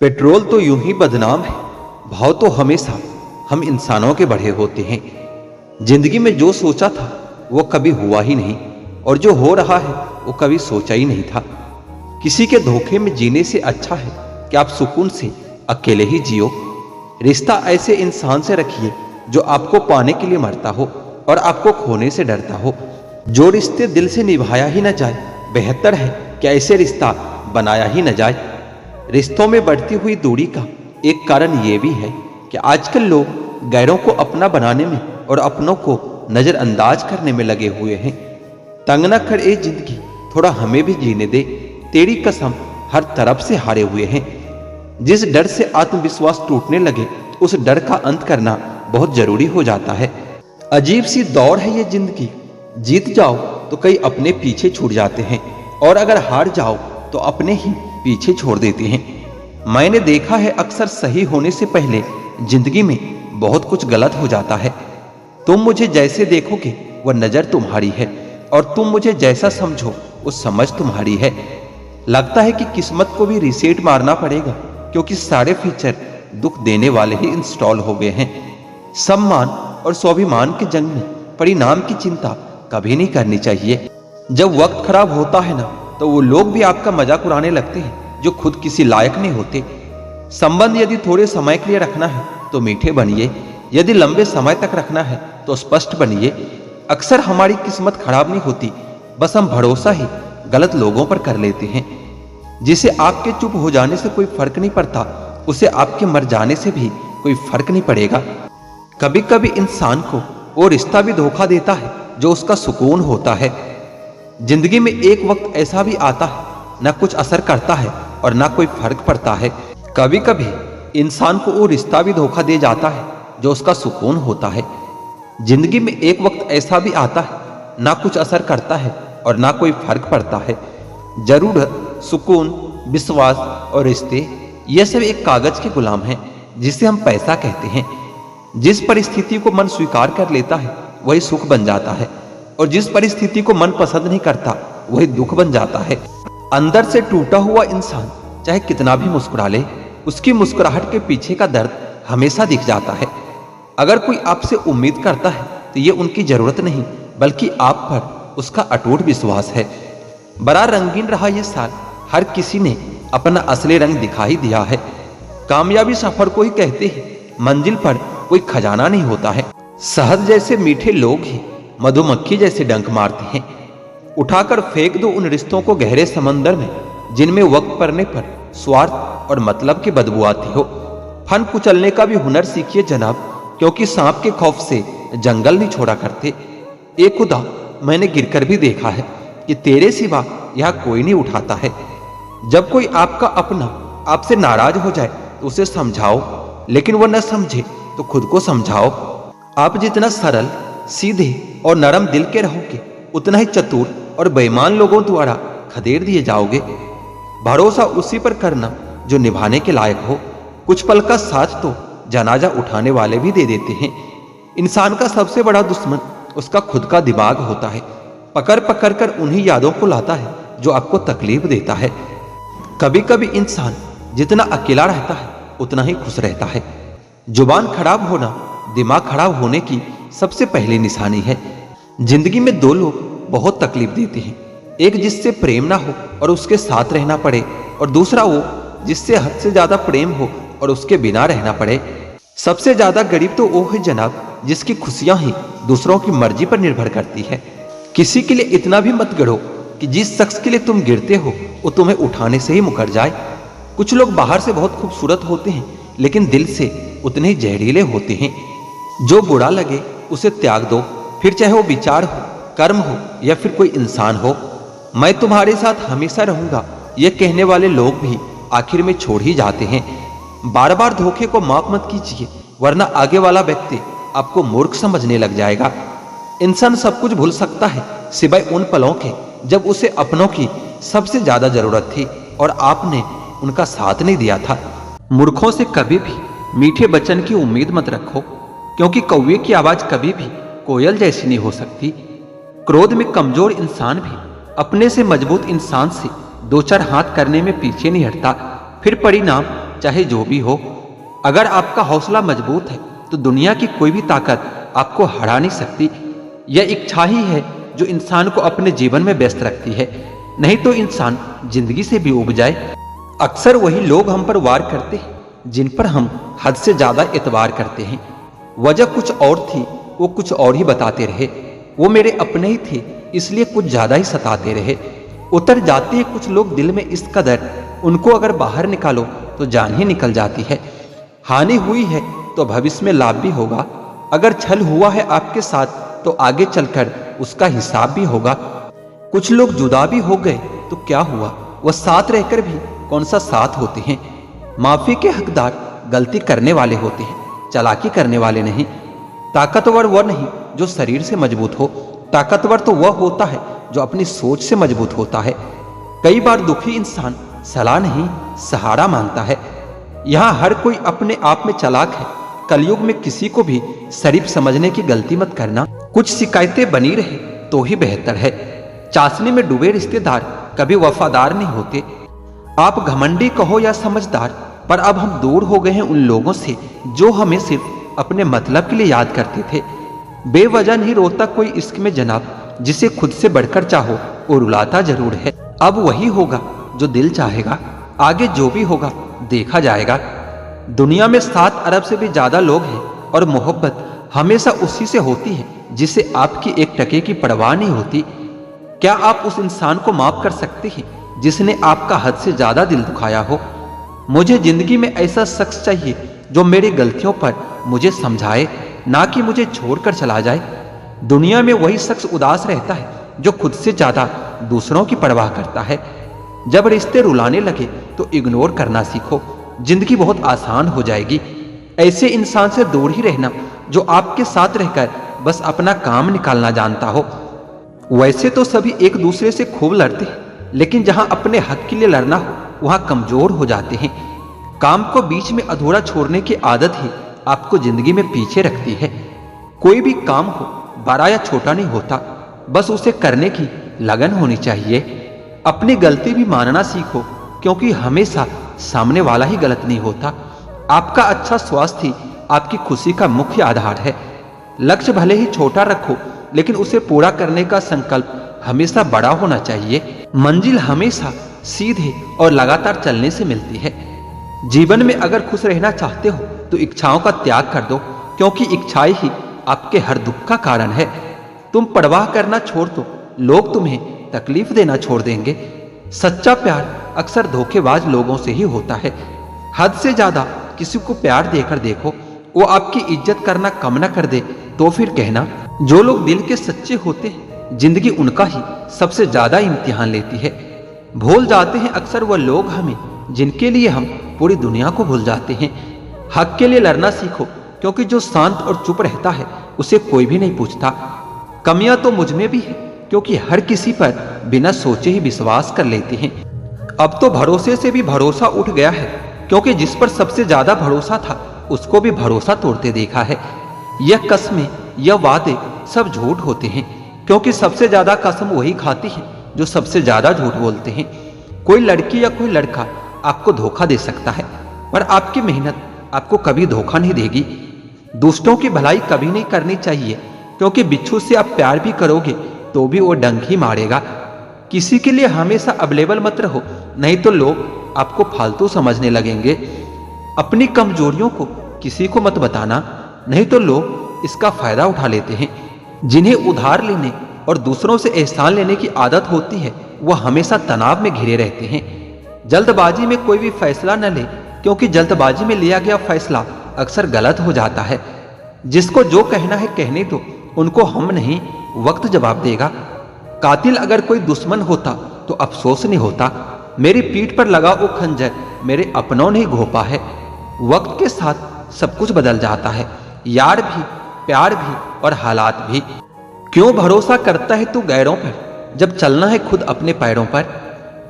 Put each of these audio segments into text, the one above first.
Petrol तो यूं ही बदनाम है, भाव तो हमेशा हम इंसानों के बढ़े होते हैं। जिंदगी में जो सोचा था वो कभी हुआ ही नहीं, और जो हो रहा है वो कभी सोचा ही नहीं था। किसी के धोखे में जीने से अच्छा है कि आप सुकून से अकेले ही जियो। रिश्ता ऐसे इंसान से रखिए जो आपको पाने के लिए मरता हो और आपको खोने से डरता हो। जो रिश्ते दिल से निभाया ही न जाए, बेहतर है कि ऐसे रिश्ता बनाया ही न जाए। रिश्तों में बढ़ती हुई दूरी का एक कारण ये भी है कि आजकल लोग गैरों को अपना बनाने में और अपनों को नजरअंदाज करने में लगे हुए हैं। तंग न कर ए जिंदगी, थोड़ा हमें भी जीने दे, तेरी कसम हर तरफ से हारे हुए हैं। जिस डर से आत्मविश्वास टूटने लगे, उस डर का अंत करना बहुत जरूरी हो जाता है। अजीब सी दौड़ है ये जिंदगी, जीत जाओ तो कई अपने पीछे छूट जाते हैं, और अगर हार जाओ तो अपने ही पीछे छोड़ देते हैं। मैंने देखा है अक्सर सही होने से पहले जिंदगी में बहुत कुछ गलत हो जाता है। तुम मुझे जैसे देखोगे वह नजर तुम्हारी है, और तुम मुझे जैसा समझो वो समझ तुम्हारी है। लगता है कि किस्मत को भी रीसेट मारना पड़ेगा, क्योंकि सारे फीचर दुख देने वाले ही इंस्टॉल हो गए हैं। सम्मान और स्वाभिमान के जंग में परिणाम की चिंता कभी नहीं करनी चाहिए। जब वक्त खराब होता है ना, तो वो लोग भी आपका मजाक उड़ाने लगते हैं जो खुद किसी लायक नहीं होते। संबंध यदि थोड़े समय के लिए रखना है तो मीठे बनिए, यदि लंबे समय तक रखना है तो स्पष्ट बनिए। अक्सर हमारी किस्मत खराब नहीं होती, बस हम भरोसा ही गलत लोगों पर कर लेते हैं। जिसे आपके चुप हो जाने से कोई फर्क नहीं पड़ता, उसे आपके मर जाने से भी कोई फर्क नहीं पड़ेगा। कभी कभी इंसान को वो रिश्ता भी धोखा देता है जो उसका सुकून होता है। जिंदगी में एक वक्त ऐसा भी आता है, ना कुछ असर करता है और ना कोई फर्क पड़ता है। कभी कभी इंसान को वो रिश्ता भी धोखा दे जाता है जो उसका सुकून होता है। जिंदगी में एक वक्त ऐसा भी आता है, ना कुछ असर करता है और ना कोई फर्क पड़ता है। जरूरत, सुकून, विश्वास और रिश्ते, ये सब एक कागज के गुलाम हैं जिसे हम पैसा कहते हैं। जिस परिस्थिति को मन स्वीकार कर लेता है वही सुख बन जाता है, और जिस परिस्थिति को मन पसंद नहीं करता वही दुख बन जाता है। अंदर से टूटा हुआ इंसान चाहे कितना भी मुस्कुरा ले, उसकी मुस्कुराहट के पीछे का दर्द हमेशा दिख जाता है। अगर कोई आपसे उम्मीद करता है तो ये उनकी जरूरत नहीं, बल्कि आप पर उसका अटूट विश्वास है। बड़ा रंगीन रहा ये साल, हर किसी ने अपना असली रंग दिखा ही दिया है। कामयाबी सफर को ही कहते हैं, मंजिल पर कोई खजाना नहीं होता है। शहद जैसे मीठे लोग ही मधुमक्खी जैसे डंक मारते हैं। उठाकर फेंक दो उन रिश्तों को गहरे समंदर में, जिनमें वक्त पड़ने पर स्वार्थ और मतलब की बदबू आती हो। फन कुचलने का भी हुनर सीखिए जनाब, क्योंकि सांप के खौफ से जंगल नहीं छोड़ा करते। एक खुदा, मैंने गिरकर भी देखा है कि तेरे सिवा यह कोई नहीं उठाता है। जब कोई आपका अपना आपसे नाराज हो जाए तो उसे समझाओ, लेकिन वह न समझे तो खुद को समझाओ। आप जितना सरल, सीधे और नरम दिल के रहोगे, उतना ही चतुर और बेईमान लोगों द्वारा खदेड़ दिए जाओगे। भरोसा उसी पर करना जो निभाने के लायक हो। कुछ पल का साथ तो जनाजा उठाने वाले भी दे देते हैं। इंसान का सबसे बड़ा दुश्मन उसका खुद का दिमाग होता है। पकड़ पकड़ कर उन्हीं यादों को लाता है जो आपको तकलीफ देता है। कभी कभी इंसान जितना अकेला रहता है उतना ही खुश रहता है। जुबान खराब होना दिमाग खराब होने की सबसे पहली निशानी है। जिंदगी में दो लोग बहुत तकलीफ देते हैं, एक जिससे प्रेम ना हो और उसके साथ रहना पड़े, और दूसरा वो जिससे हद से ज्यादा प्रेम हो और उसके बिना रहना पड़े। सबसे ज्यादा गरीब तो वो है जनाब जिसकी खुशियां ही दूसरों की मर्जी पर निर्भर करती है। किसी के लिए इतना भी मत गिरो कि जिस शख्स के लिए तुम गिरते हो वो तुम्हें उठाने से ही मुकर जाए। कुछ लोग बाहर से बहुत खूबसूरत होते हैं, लेकिन दिल से उतने ही जहरीले होते हैं। जो बुरा लगे उसे त्याग दो, फिर चाहे वो विचार हो, कर्म हो या फिर कोई इंसान हो। मैं तुम्हारे साथ हमेशा रहूंगा, ये कहने वाले लोग भी आखिर में छोड़ ही जाते हैं। बार बार धोखे को माफ मत कीजिए, वरना आगे वाला व्यक्ति आपको मूर्ख समझने लग जाएगा। इंसान सब कुछ भूल सकता है सिवाय उन पलों के जब उसे अपनों की सबसे ज्यादा जरूरत थी और आपने उनका साथ नहीं दिया था। मूर्खों से कभी भी मीठे वचन की उम्मीद मत रखो, क्योंकि कौवे की आवाज कभी भी कोयल जैसी नहीं हो सकती। क्रोध में कमजोर इंसान भी अपने से मजबूत इंसान से दो चार हाथ करने में पीछे नहीं हटता। फिर परिणाम चाहे जो भी हो। अगर आपका हौसला मजबूत है तो दुनिया की कोई भी ताकत आपको हरा नहीं सकती। यह इच्छा ही है जो इंसान को अपने जीवन में व्यस्त रखती है, नहीं तो इंसान जिंदगी से भी उब जाए। अक्सर वही लोग हम पर वार करते हैं जिन पर हम हद से ज्यादा एतबार करते हैं। वजह कुछ और थी, वो कुछ और ही बताते रहे। वो मेरे अपने ही थे, इसलिए कुछ ज्यादा ही सताते रहे। उतर जाते हैं कुछ लोग दिल में इस कदर, उनको अगर बाहर निकालो तो जान ही निकल जाती है। हानि हुई है तो भविष्य में लाभ भी होगा। अगर छल हुआ है आपके साथ तो आगे चलकर उसका हिसाब भी होगा। कुछ लोग जुदा भी हो गए तो क्या हुआ, वह साथ रहकर भी कौन सा साथ होते हैं। माफी के हकदार गलती करने वाले होते हैं, चालाकी करने वाले नहीं। ताकतवर वह नहीं जो शरीर से मजबूत हो, ताकतवर तो वह होता है जो अपनी सोच से मजबूत होता है। कई बार दुखी इंसान सलाह नहीं सहारा मांगता है। यहाँ हर कोई अपने आप में चालाक है। कलयुग में किसी को भी शरीफ समझने की गलती मत करना। कुछ शिकायतें बनी रहे तो ही बेहतर है। चाशनी में डूबे रिश्तेदार कभी वफादार नहीं होते। आप घमंडी कहो या समझदार, पर अब हम दूर हो गए हैं उन लोगों से जो हमें सिर्फ अपने मतलब के लिए याद करते थे। बेवजह नहीं रोता कोई इश्क में जनाब, जिसे खुद से बढ़कर चाहो वो रुलाता जरूर है। अब वही होगा जो दिल चाहेगा, आगे जो भी होगा देखा जाएगा। दुनिया में 7 अरब से भी ज्यादा लोग हैं और मोहब्बत हमेशा उसी से होती है जिसे आपकी एक टके की परवाह नहीं होती। क्या आप उस इंसान को माफ कर सकते हैं जिसने आपका हद से ज्यादा दिल दुखाया हो? मुझे जिंदगी में ऐसा शख्स चाहिए जो मेरी गलतियों पर मुझे समझाए, ना कि मुझे छोड़कर चला जाए। दुनिया में वही शख्स उदास रहता है जो खुद से ज्यादा दूसरों की परवाह करता है। जब रिश्ते रुलाने लगे तो इग्नोर करना सीखो, जिंदगी बहुत आसान हो जाएगी। ऐसे इंसान से दूर ही रहना जो आपके साथ रहकर बस अपना काम निकालना जानता हो। वैसे तो सभी एक दूसरे से खूब लड़ते हैं, लेकिन जहां अपने हक के लिए लड़ना हो वहां कमजोर हो जाते हैं। काम को बीच में अधूरा छोड़ने की आदत ही आपको जिंदगी में पीछे रखती है। कोई भी काम हो बड़ा या छोटा नहीं होता, बस उसे करने की लगन होनी चाहिए। अपनी गलती भी मानना सीखो, क्योंकि हमेशा सामने वाला ही गलत नहीं होता। आपका अच्छा स्वास्थ्य ही आपकी खुशी का मुख्य आधार है। लक्ष्य भले ही छोटा रखो, लेकिन उसे पूरा करने का संकल्प हमेशा बड़ा होना चाहिए। मंजिल हमेशा सीधे और लगातार चलने से मिलती है। जीवन में अगर खुश रहना चाहते हो तो इच्छाओं का त्याग कर दो, क्योंकि इच्छाएं ही आपके हर दुख का कारण है। तुम परवाह करना छोड़ दो, लोग तुम्हें तकलीफ देना छोड़ देंगे। सच्चा प्यार अक्सर धोखेबाज लोगों से ही होता है। हद से ज्यादा किसी को प्यार देकर देखो, वो आपकी इज्जत करना कम न कर दे तो फिर कहना। जो लोग दिल के सच्चे होते हैं, जिंदगी उनका ही सबसे ज्यादा इम्तिहान लेती है। भूल जाते हैं अक्सर वह लोग हमें जिनके लिए हम पूरी दुनिया को भूल जाते हैं। हक के लिए लड़ना सीखो, क्योंकि जो शांत और चुप रहता है उसे कोई भी नहीं पूछता। कमियां तो मुझ में भी है, क्योंकि हर किसी पर बिना सोचे ही विश्वास कर लेते हैं। अब तो भरोसे से भी भरोसा उठ गया है, क्योंकि जिस पर सबसे ज्यादा भरोसा था उसको भी भरोसा तोड़ते देखा है। यह कस्में, यह वादे सब झूठ होते हैं, क्योंकि सबसे ज्यादा कसम वही खाती है जो सबसे ज्यादा झूठ बोलते हैं। कोई लड़की या कोई लड़का आपको धोखा दे सकता है, पर आपकी मेहनत आपको कभी धोखा नहीं देगी। दुष्टों की भलाई कभी नहीं करनी चाहिए, क्योंकि बिच्छू से आप प्यार भी करोगे तो भी वो डंक ही मारेगा। किसी के लिए हमेशा अवेलेबल मत रहो, नहीं तो लोग आपको फालतू समझने लगेंगे। अपनी कमजोरियों को किसी को मत बताना, नहीं तो लोग इसका फायदा उठा लेते हैं। जिन्हें उधार लेने और दूसरों से एहसान लेने की आदत होती है, वह हमेशा तनाव में घिरे रहते हैं। जल्दबाजी में कोई भी फैसला न ले, क्योंकि जल्दबाजी में लिया गया फैसला अक्सर गलत हो जाता है। जिसको जो कहना है कहने दो, उनको हम नहीं वक्त जवाब देगा। कातिल अगर कोई दुश्मन होता तो अफसोस नहीं होता। मेरी पीठ पर लगा वो खंजर मेरे अपनों ने घोंपा है। वक्त के साथ सब कुछ बदल जाता है, यार भी, प्यार भी और हालात भी। क्यों भरोसा करता है तू गैरों पर, जब चलना है खुद अपने पैरों पर।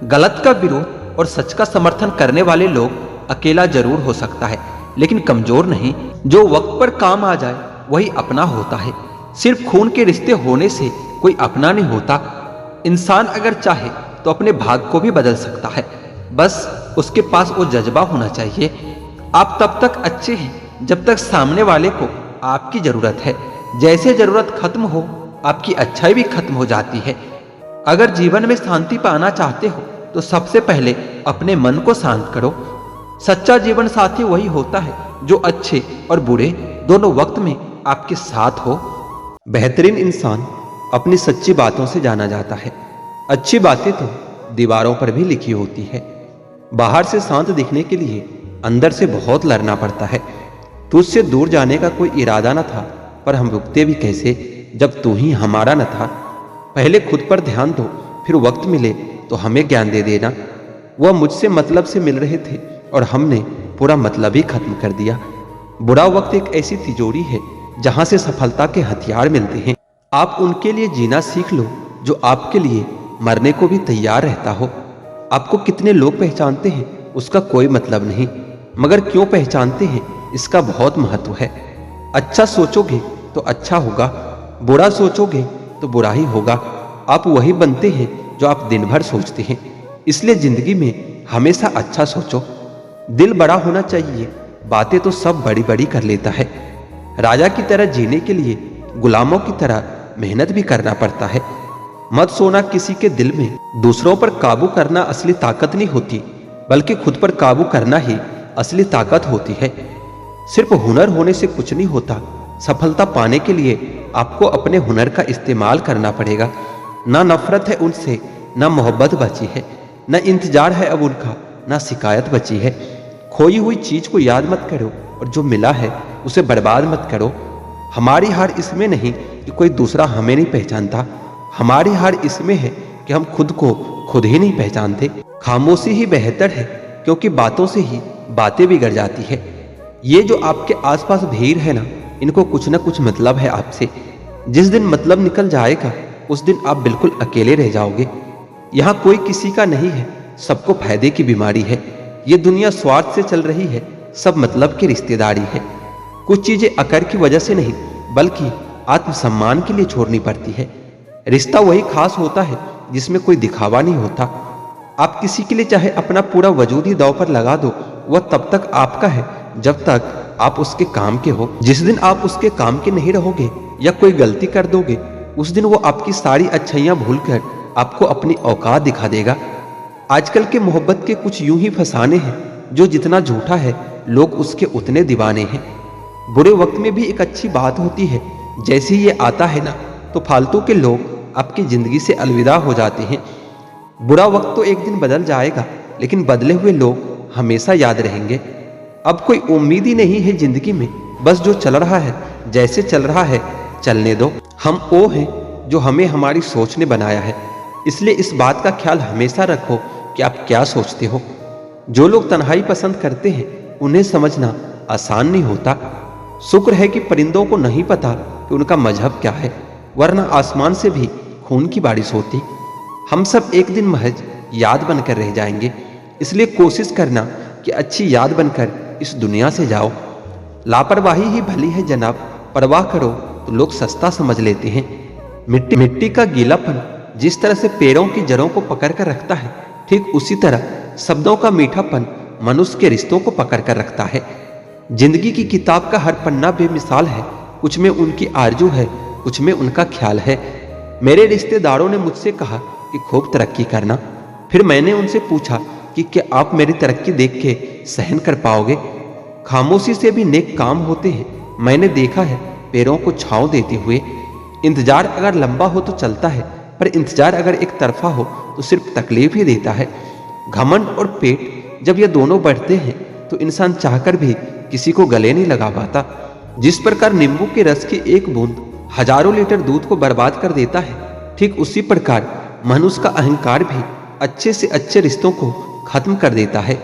गलत का विरोध और सच का समर्थन करने वाले लोग अकेला जरूर हो सकता है, लेकिन कमजोर नहीं। जो वक्त पर काम आ जाए वही अपना होता है। सिर्फ खून के रिश्ते होने से कोई अपना नहीं होता। इंसान अगर चाहे तो अपने भाग्य को भी बदल सकता है, बस उसके पास वो जज्बा होना चाहिए। आप तब तक अच्छे हैं जब तक सामने वाले को आपकी जरूरत है। जैसे जरूरत खत्म हो, आपकी अच्छाई भी खत्म हो जाती है। अगर जीवन में शांति पाना चाहते हो तो सबसे पहले अपने मन को शांत करो। सच्चा जीवन साथी वही होता है जो अच्छे और बुरे दोनों वक्त में आपके साथ हो। बेहतरीन इंसान अपनी सच्ची बातों से जाना जाता है। अच्छी बातें तो दीवारों पर भी लिखी होती है। बाहर से शांत दिखने के लिए अंदर से बहुत लड़ना पड़ता है। तुझसे दूर जाने का कोई इरादा न था, पर हम रुकते भी कैसे जब तू ही हमारा न था। पहले खुद पर ध्यान दो, फिर वक्त मिले तो हमें ज्ञान दे देना। वह मुझसे मतलब से मिल रहे थे और हमने पूरा मतलब ही खत्म कर दिया। बुरा वक्त एक ऐसी तिजोरी है जहां से सफलता के हथियार मिलते हैं। आप उनके लिए जीना सीख लो जो आपके लिए मरने को भी तैयार रहता हो। आपको कितने लोग पहचानते हैं उसका कोई मतलब नहीं, मगर क्यों पहचानते हैं इसका बहुत महत्व है। अच्छा सोचोगे तो अच्छा होगा, बुरा सोचोगे तो बुरा ही होगा। आप वही बनते हैं जो आप दिन भर सोचते हैं। इसलिए जिंदगी में हमेशा अच्छा सोचो। दिल बड़ा होना चाहिए, बातें तो सब बड़ी बड़ी कर लेता है। राजा की तरह जीने के लिए गुलामों की तरह मेहनत भी करना पड़ता है। मत सोना किसी के दिल में। दूसरों पर काबू करना असली ताकत नहीं होती, बल्कि खुद पर काबू करना ही असली ताकत होती है। सिर्फ हुनर होने से कुछ नहीं होता। सफलता पाने के लिए आपको अपने हुनर का इस्तेमाल करना पड़ेगा। ना नफरत है उनसे, ना मोहब्बत बची है, ना इंतजार है अब उनका, ना शिकायत बची है। खोई हुई चीज को याद मत करो और जो मिला है उसे बर्बाद मत करो। हमारी हार इसमें नहीं कि कोई दूसरा हमें नहीं पहचानता, हमारी हार इसमें है कि हम खुद को खुद ही नहीं पहचानते। खामोशी ही बेहतर है, क्योंकि बातों से ही बातें बिगड़ जाती है। ये जो आपके आसपास भीड़ है ना, इनको कुछ ना कुछ मतलब है आपसे। जिस दिन मतलब निकल जाएगा उस दिन आप बिल्कुल अकेले रह जाओगे। यहाँ कोई किसी का नहीं है, सबको फायदे की बीमारी है। ये दुनिया स्वार्थ से चल रही है, सब मतलब की रिश्तेदारी है। कुछ चीजें अकड़ की वजह से नहीं, बल्कि आत्मसम्मान के लिए छोड़नी पड़ती है। रिश्ता वही खास होता है जिसमें कोई दिखावा नहीं होता। आप किसी के लिए चाहे अपना पूरा वजूद ही दांव पर लगा दो, वह तब तक आपका है जब तक आप उसके काम के हो। जिस दिन आप उसके काम के नहीं रहोगे या कोई गलती कर दोगे, उस दिन वो आपकी सारी अच्छाइयां भूलकर आपको अपनी औकात दिखा देगा। आजकल के मोहब्बत के कुछ यूं ही फसाने हैं, जो जितना झूठा है लोग उसके उतने दीवाने हैं। बुरे वक्त में भी एक अच्छी बात होती है, जैसे ही ये आता है ना, तो फालतू के लोग आपकी जिंदगी से अलविदा हो जाते हैं। बुरा वक्त तो एक दिन बदल जाएगा, लेकिन बदले हुए लोग हमेशा याद रहेंगे। अब कोई उम्मीद ही नहीं है जिंदगी में, बस जो चल रहा है जैसे चल रहा है चलने दो। हम वो हैं जो हमें हमारी सोच ने बनाया है, इसलिए इस बात का ख्याल हमेशा रखो कि आप क्या सोचते हो। जो लोग तन्हाई पसंद करते हैं उन्हें समझना आसान नहीं होता। शुक्र है कि परिंदों को नहीं पता कि उनका मजहब क्या है, वरना आसमान से भी खून की बारिश होती। हम सब एक दिन महज याद बनकर रह जाएंगे, इसलिए कोशिश करना कि अच्छी याद बनकर इस दुनिया से जाओ। लापरवाही ही भली है जनाब, परवाह करो तो लोग सस्ता समझ लेते हैं। मिट्टी का गीलापन जिस तरह से पेड़ों की जड़ों को पकड़ कर रखता है, ठीक उसी तरह शब्दों का मीठापन मनुष्य के रिश्तों को पकड़ कर रखता है। जिंदगी की किताब का हर पन्ना बेमिसाल है, कुछ में उनकी आरजू है, कुछ में उनका ख्याल है। मेरे रिश्तेदारों ने मुझसे कहा कि खूब तरक्की करना। फिर मैंने उनसे पूछा कि क्या आप मेरी तरक्की देख के सहन कर पाओगे? खामोशी से भी नेक काम होते हैं, मैंने देखा है पैरों को छांव देते हुए। इंतजार अगर लंबा हो तो चलता है, पर इंतजार अगर एक तरफा हो तो सिर्फ तकलीफ ही देता है। घमंड और पेट जब ये दोनों बढ़ते हैं तो इंसान चाहकर भी किसी को गले नहीं लगा पाता। जिस प्रकार नींबू के रस की एक बूंद हजारों लीटर दूध को बर्बाद कर देता है, ठीक उसी प्रकार मनुष्य का अहंकार भी अच्छे से अच्छे रिश्तों को खत्म कर देता है।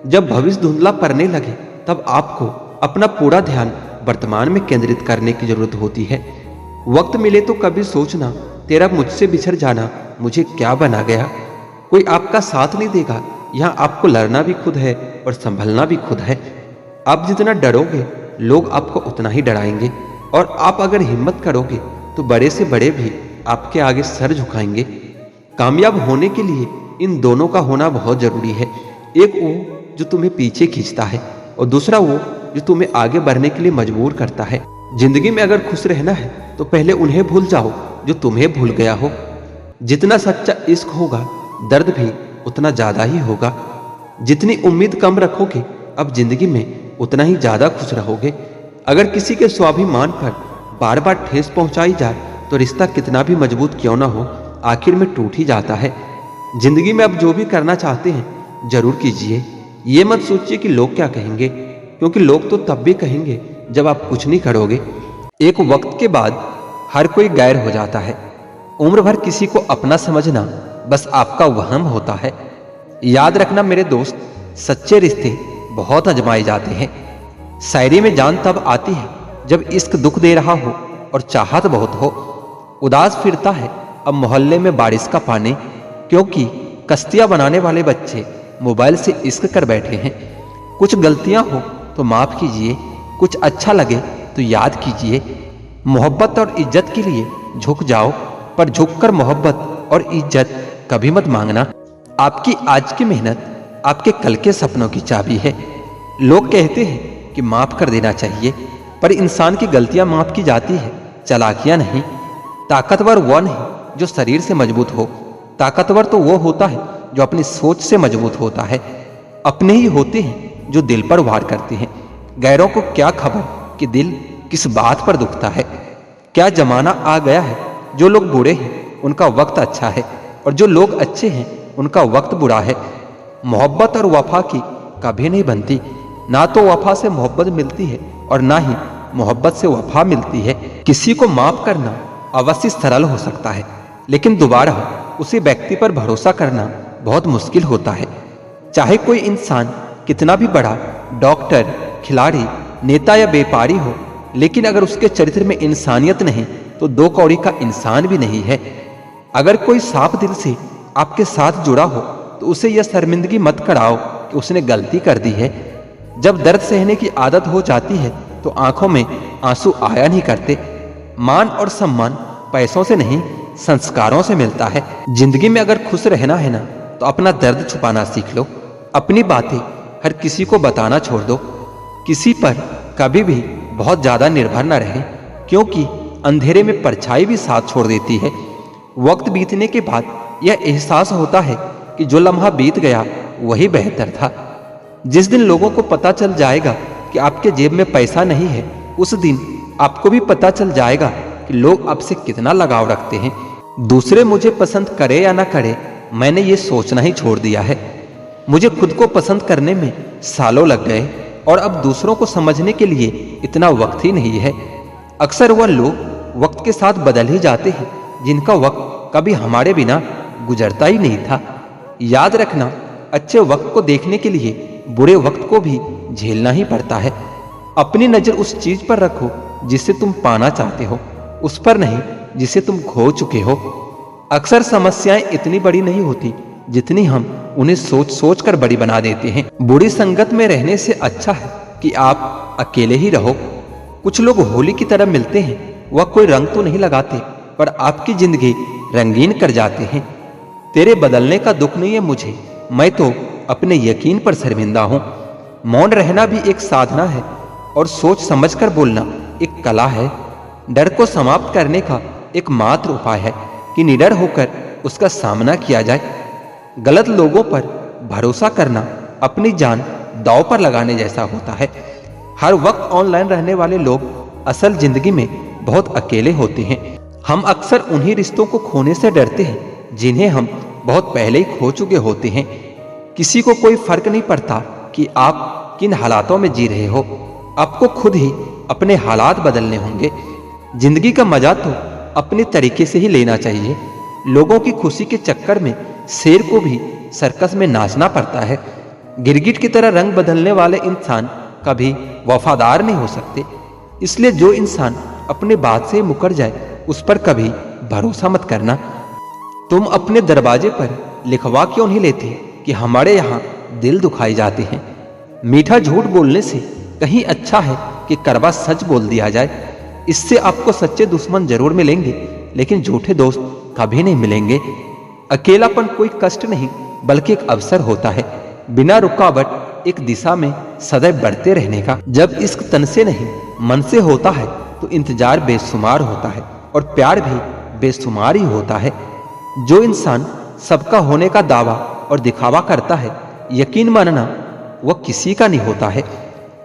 जब भविष्य धुंधला पड़ने लगे तब आपको अपना पूरा ध्यान वर्तमान में केंद्रित करने की जरूरत होती है। वक्त मिले तो कभी सोचना, तेरा मुझसे बिछड़ जाना मुझे क्या बना गया। कोई आपका साथ नहीं देगा, यहाँ आपको लड़ना भी खुद है और संभलना भी खुद है। आप जितना डरोगे लोग आपको उतना ही डराएंगे, और आप अगर हिम्मत करोगे तो बड़े से बड़े भी आपके आगे सर झुकाएंगे। कामयाब होने के लिए इन दोनों का होना बहुत जरूरी है। एक वो जो तुम्हें पीछे खींचता है और दूसरा वो जो तुम्हें आगे बढ़ने के लिए मजबूर करता है। जिंदगी में अगर खुश रहना है तो पहले उन्हें भूल जाओ जो तुम्हें भूल गया हो। जितना सच्चा इश्क होगा दर्द भी उतना ज्यादा ही होगा। जितनी उम्मीद कम रखोगे अब जिंदगी में उतना ही ज्यादा खुश रहोगे। अगर किसी के स्वाभिमान पर बार बार ठेस पहुंचाई जाए तो रिश्ता कितना भी मजबूत क्यों ना हो आखिर में टूट ही जाता है। जिंदगी में अब जो भी करना चाहते हैं जरूर कीजिए। ये मत सोचिए कि लोग क्या कहेंगे, क्योंकि लोग तो तब भी कहेंगे जब आप कुछ नहीं करोगे। एक वक्त के बाद हर कोई गैर हो जाता है। उम्र भर किसी को अपना समझना बस आपका वहम होता है। याद रखना मेरे दोस्त, सच्चे रिश्ते बहुत आजमाए जाते हैं। शायरी में जान तब आती है जब इश्क दुख दे रहा हो और चाहत बहुत हो। उदास फिरता है अब मोहल्ले में बारिश का पानी, क्योंकि कश्तियां बनाने वाले बच्चे मोबाइल से इश्क कर बैठे हैं। कुछ गलतियां हो तो माफ कीजिए, कुछ अच्छा लगे तो याद कीजिए। मोहब्बत और इज्जत के लिए झुक जाओ, पर झुककर मोहब्बत और इज्जत कभी मत मांगना। आपकी आज की मेहनत आपके कल के सपनों की चाबी है। लोग कहते हैं कि माफ कर देना चाहिए, पर इंसान की गलतियां माफ की जाती है, चालाकियां नहीं। ताकतवर वो नहीं जो शरीर से मजबूत हो, ताकतवर तो वो होता है जो अपनी सोच से मजबूत होता है। अपने ही होते हैं जो दिल पर वार करते हैं। गैरों को क्या खबर कि दिल किस बात पर दुखता है। क्या जमाना आ गया है, जो लोग बुरे हैं उनका वक्त अच्छा है और जो लोग अच्छे हैं उनका वक्त बुरा है। मोहब्बत और वफा की कभी नहीं बनती। ना तो वफा से मोहब्बत मिलती है और ना ही मोहब्बत से वफा मिलती है। किसी को माफ करना अवश्य सरल हो सकता है, लेकिन दोबारा उसी व्यक्ति पर भरोसा करना बहुत मुश्किल होता है। चाहे कोई इंसान कितना भी बड़ा डॉक्टर, खिलाड़ी, नेता या व्यापारी हो, लेकिन अगर उसके चरित्र में इंसानियत नहीं तो दो कौड़ी का इंसान भी नहीं है। अगर कोई साफ दिल से आपके साथ जुड़ा हो तो उसे यह शर्मिंदगी मत कराओ कि उसने गलती कर दी है। जब दर्द सहने की आदत हो जाती है तो आंखों में आंसू आया नहीं करते। मान और सम्मान पैसों से नहीं संस्कारों से मिलता है। जिंदगी में अगर खुश रहना है ना तो अपना दर्द छुपाना सीख लो। अपनी बातें हर किसी को बताना छोड़ दो। किसी पर कभी भी बहुत ज्यादा निर्भर न रहे, क्योंकि अंधेरे में परछाई भी साथ छोड़ देती है। वक्त बीतने के बाद यह एहसास होता है कि जो लम्हा बीत गया वही बेहतर था। जिस दिन लोगों को पता चल जाएगा कि आपके जेब में पैसा नहीं है, उस दिन आपको भी पता चल जाएगा कि लोग आपसे कितना लगाव रखते हैं। दूसरे मुझे पसंद करे या ना करे, मैंने ये सोचना ही छोड़ दिया है। मुझे खुद को पसंद करने में सालों लग गए और अब दूसरों को समझने के लिए इतना वक्त ही नहीं है। अक्सर वह लोग वक्त के साथ बदल ही जाते हैं जिनका वक्त कभी हमारे बिना गुजरता ही नहीं था। याद रखना, अच्छे वक्त को देखने के लिए बुरे वक्त को भी झेलना ही पड़ता है। अपनी नजर उस चीज पर रखो जिसे तुम पाना चाहते हो, उस पर नहीं जिसे तुम खो चुके हो। अक्सर समस्याएं इतनी बड़ी नहीं होती जितनी हम उन्हें सोच सोच कर बड़ी बना देते हैं। बुरी संगत में रहने से अच्छा है कि आप अकेले ही रहो। कुछ लोग होली की तरह मिलते हैं, वह कोई रंग तो नहीं लगाते पर आपकी जिंदगी रंगीन कर जाते हैं। तेरे बदलने का दुख नहीं है मुझे, मैं तो अपने यकीन पर शर्मिंदा हूं। मौन रहना भी एक साधना है और सोच समझकर बोलना एक कला है। डर को समाप्त करने का एकमात्र उपाय है कि निडर होकर उसका सामना किया जाए। गलत लोगों पर भरोसा करना अपनी जान दांव पर लगाने जैसा होता है। हर वक्त ऑनलाइन रहने वाले लोग असल जिंदगी में बहुत अकेले होते हैं। हम अक्सर उन्हीं रिश्तों को खोने से डरते हैं जिन्हें हम बहुत पहले ही खो चुके होते हैं। किसी को कोई फर्क नहीं पड़ता कि आप किन हालातों में जी रहे हो, आपको खुद ही अपने हालात बदलने होंगे। जिंदगी का मजा तो अपने तरीके से ही लेना चाहिए। लोगों की खुशी के चक्कर में शेर को भी सर्कस में नाचना पड़ता है। गिरगिट की तरह रंग बदलने वाले इंसान कभी वफादार नहीं हो सकते। इसलिए जो इंसान अपने बात से मुकर जाए उस पर कभी भरोसा मत करना। तुम अपने दरवाजे पर लिखवा क्यों नहीं लेते कि हमारे यहाँ दिल दुखाए जाते हैं। मीठा झूठ बोलने से कहीं अच्छा है कि कड़वा सच बोल दिया जाए। इससे आपको सच्चे दुश्मन जरूर मिलेंगे, लेकिन झूठे दोस्त कभी नहीं मिलेंगे। अकेलापन कोई कष्ट नहीं बल्कि एक अवसर होता है। बिना रुकावट एक दिशा में सदैव बढ़ते रहने का। जब इश्क तन से नहीं मन से होता है तो इंतजार बेशुमार होता है और प्यार भी बेशुमार ही होता है। जो इंसान सबका होने का दावा और दिखावा करता है, यकीन मानना वह किसी का नहीं होता है।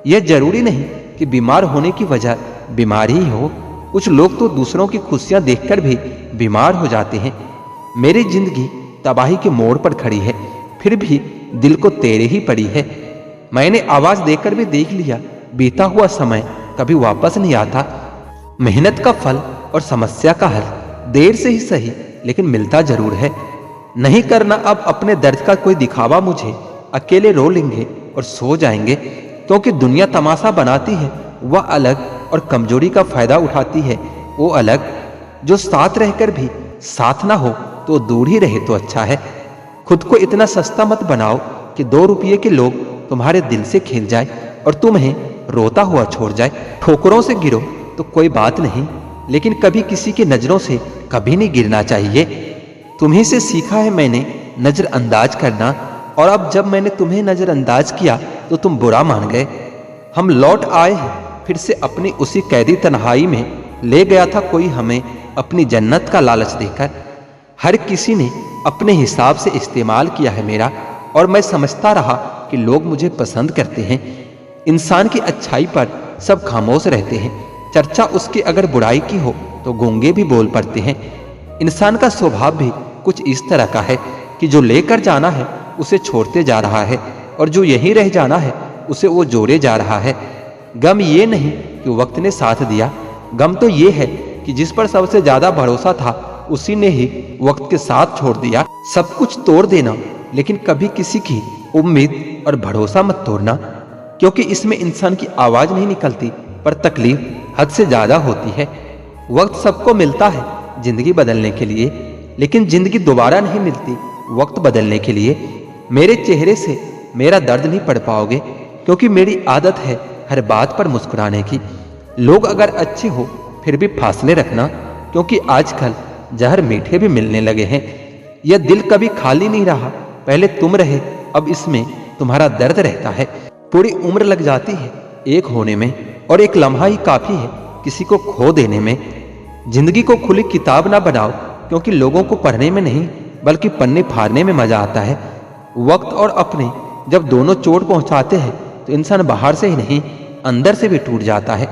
यह जरूरी नहीं कि बीमार होने की वजह बीमारी ही हो। कुछ लोग तो दूसरों की खुशियां देखकर भी बीमार हो जाते हैं। मेरी जिंदगी तबाही के मोड़ पर खड़ी है, फिर भी दिल को तेरे ही पड़ी है। मैंने आवाज देकर भी देख लिया, बीता हुआ समय कभी वापस नहीं आता। मेहनत का फल और समस्या का हल देर से ही सही लेकिन मिलता जरूर है। नहीं करना अब अपने दर्द का कोई दिखावा मुझे, अकेले रो लेंगे और सो जाएंगे। क्योंकि दुनिया तमाशा बनाती है वह अलग, और कमजोरी का फायदा उठाती है वो अलग। जो साथ रहकर भी साथ ना हो तो दूर ही रहे तो अच्छा है। खुद को इतना सस्ता मत बनाओ कि 2 रुपये के लोग तुम्हारे दिल से खेल जाए और तुम्हें रोता हुआ छोड़ जाए। ठोकरों से गिरो तो कोई बात नहीं, लेकिन कभी किसी की नजरों से कभी नहीं गिरना चाहिए। तुम्हीं से सीखा है मैंने नजरअंदाज करना, और अब जब मैंने तुम्हें नजरअंदाज किया तो तुम बुरा मान गए। हम लौट आए हैं फिर से अपनी उसी कैदी तन्हाई में। ले गया था कोई हमें अपनी जन्नत का लालच देकर। हर किसी ने अपने हिसाब से इस्तेमाल किया है मेरा, और मैं समझता रहा कि लोग मुझे पसंद करते हैं। इंसान की अच्छाई पर सब खामोश रहते हैं, चर्चा उसकी अगर बुराई की हो तो गूंगे भी बोल पड़ते हैं। इंसान का स्वभाव भी कुछ इस तरह का है कि जो लेकर जाना है उसे छोड़ते जा रहा है, और जो यहीं रह जाना है उसे वो जोड़े जा रहा है। गम ये नहीं कि वक्त ने साथ दिया, गम तो ये है कि जिस पर सबसे ज्यादा भरोसा था उसी ने ही वक्त के साथ छोड़ दिया। सब कुछ तोड़ देना, लेकिन कभी किसी की उम्मीद और भरोसा मत तोड़ना, क्योंकि इसमें इंसान की आवाज नहीं निकलती पर तकलीफ हद से ज्यादा होती है। वक्त सबको मिलता है जिंदगी बदलने के लिए, लेकिन जिंदगी दोबारा नहीं मिलती वक्त बदलने के लिए। मेरे चेहरे से मेरा दर्द नहीं पढ़ पाओगे, क्योंकि मेरी आदत है हर बात पर मुस्कुराने की। लोग अगर अच्छे हो फिर भी फासले रखना, क्योंकि आजकल जहर मीठे भी मिलने लगे हैं। यह दिल कभी खाली नहीं रहा, पहले तुम रहे, अब इसमें तुम्हारा दर्द रहता है। पूरी उम्र लग जाती है एक होने में, और एक लम्हा ही काफी है किसी को खो देने में। जिंदगी को खुली किताब ना बनाओ, क्योंकि लोगों को पढ़ने में नहीं बल्कि पन्ने फाड़ने में मजा आता है। वक्त और अपने जब दोनों चोट पहुंचाते हैं तो इंसान बाहर से ही नहीं अंदर से भी टूट जाता है।